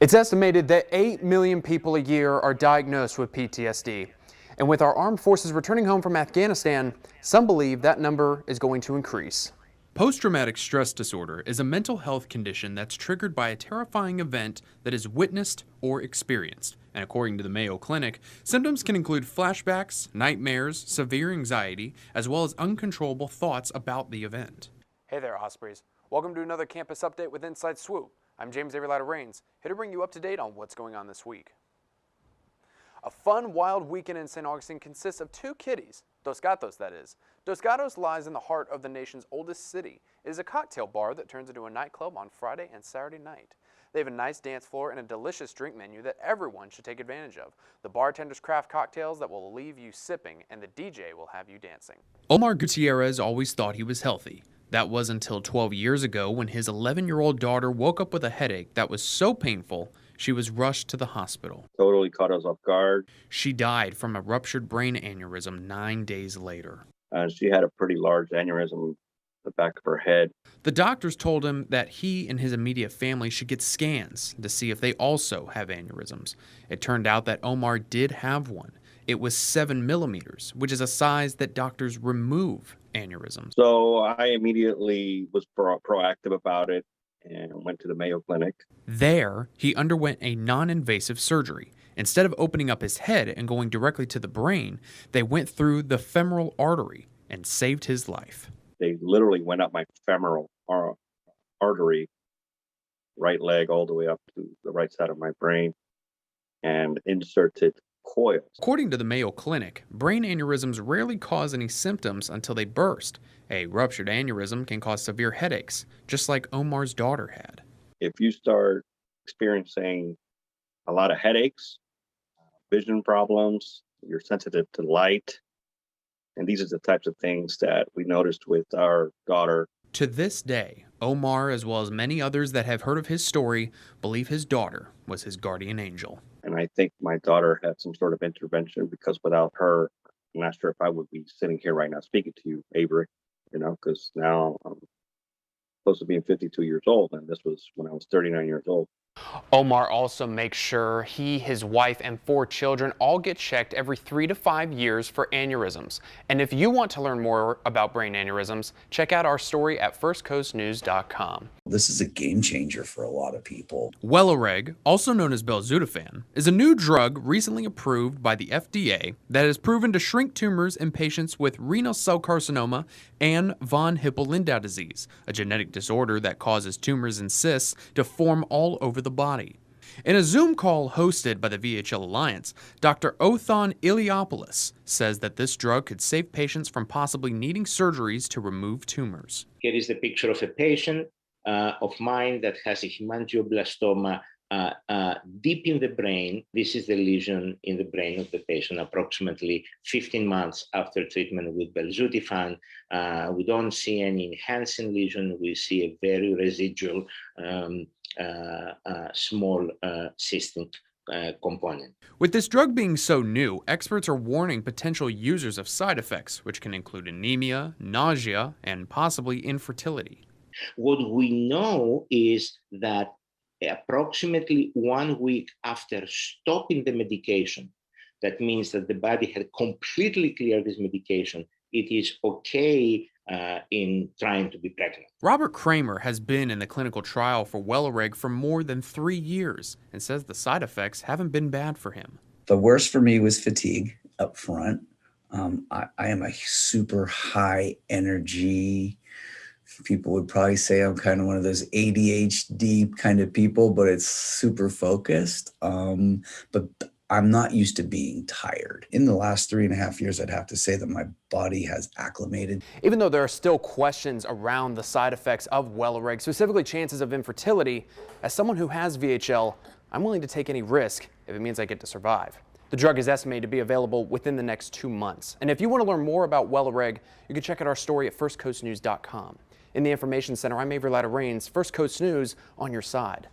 It's estimated that 8 million people a year are diagnosed with PTSD. And with our armed forces returning home from Afghanistan, some believe that number is going to increase. Post-traumatic stress disorder is a mental health condition that's triggered by a terrifying event that is witnessed or experienced. And according to the Mayo Clinic, symptoms can include flashbacks, nightmares, severe anxiety, as well as uncontrollable thoughts about the event. Hey there, Ospreys. Welcome to another campus update with Inside Swoop. I'm Avery Latta-Raines, here to bring you up to date on what's going on this week. A fun, wild weekend in St. Augustine consists of two kitties, Dos Gatos that is. Dos Gatos lies in the heart of the nation's oldest city. It is a cocktail bar that turns into a nightclub on Friday and Saturday night. They have a nice dance floor and a delicious drink menu that everyone should take advantage of. The bartenders craft cocktails that will leave you sipping, and the DJ will have you dancing. Omar Gutierrez always thought he was healthy. That was until 12 years ago when his 11-year-old daughter woke up with a headache that was so painful she was rushed to the hospital. Totally caught us off guard. She died from a ruptured brain aneurysm 9 days later. She had a pretty large aneurysm in the back of her head. The doctors told him that he and his immediate family should get scans to see if they also have aneurysms. It turned out that Omar did have one. It was 7 millimeters, which is a size that doctors remove aneurysms. So I immediately was proactive about it and went to the Mayo Clinic. There, he underwent a non-invasive surgery. Instead of opening up his head and going directly to the brain, they went through the femoral artery and saved his life. They literally went up my femoral artery, right leg all the way up to the right side of my brain, and inserted coils. According to the Mayo Clinic, brain aneurysms rarely cause any symptoms until they burst. A ruptured aneurysm can cause severe headaches, just like Omar's daughter had. If you start experiencing a lot of headaches, vision problems, you're sensitive to light, and these are the types of things that we noticed with our daughter. To this day, Omar, as well as many others that have heard of his story, believe his daughter was his guardian angel. And I think my daughter had some sort of intervention, because without her, I'm not sure if I would be sitting here right now speaking to you, Avery, because now I'm close to being 52 years old, and this was when I was 39 years old. Omar also makes sure he, his wife, and 4 children all get checked every 3 to 5 years for aneurysms. And if you want to learn more about brain aneurysms, check out our story at firstcoastnews.com. This is a game changer for a lot of people. Welireg, also known as belzutifan, is a new drug recently approved by the FDA that is proven to shrink tumors in patients with renal cell carcinoma and von Hippel-Lindau disease, a genetic disorder that causes tumors and cysts to form all over the body. In a Zoom call hosted by the VHL Alliance, Dr. Othon Iliopoulos says that this drug could save patients from possibly needing surgeries to remove tumors. Here is the picture of a patient of mine that has a hemangioblastoma deep in the brain. This is the lesion in the brain of the patient approximately 15 months after treatment with belzutifan. We don't see any enhancing lesion. We see a very residual small cystic component. With this drug being so new, experts are warning potential users of side effects, which can include anemia, nausea, and possibly infertility. What we know is that approximately 1 week after stopping the medication, that means that the body had completely cleared this medication, it is okay in trying to be pregnant. Robert Kramer has been in the clinical trial for Welireg for more than 3 years and says the side effects haven't been bad for him. The worst for me was fatigue up front. I am a super high energy. People would probably say I'm kind of one of those ADHD kind of people, but it's super focused. But I'm not used to being tired. In the last 3.5 years, I'd have to say that my body has acclimated. Even though there are still questions around the side effects of Welireg, specifically chances of infertility, as someone who has VHL, I'm willing to take any risk if it means I get to survive. The drug is estimated to be available within the next 2 months. And if you want to learn more about Welireg, you can check out our story at firstcoastnews.com. In the Information Center, I'm Avery Latta-Raines, First Coast News on your side.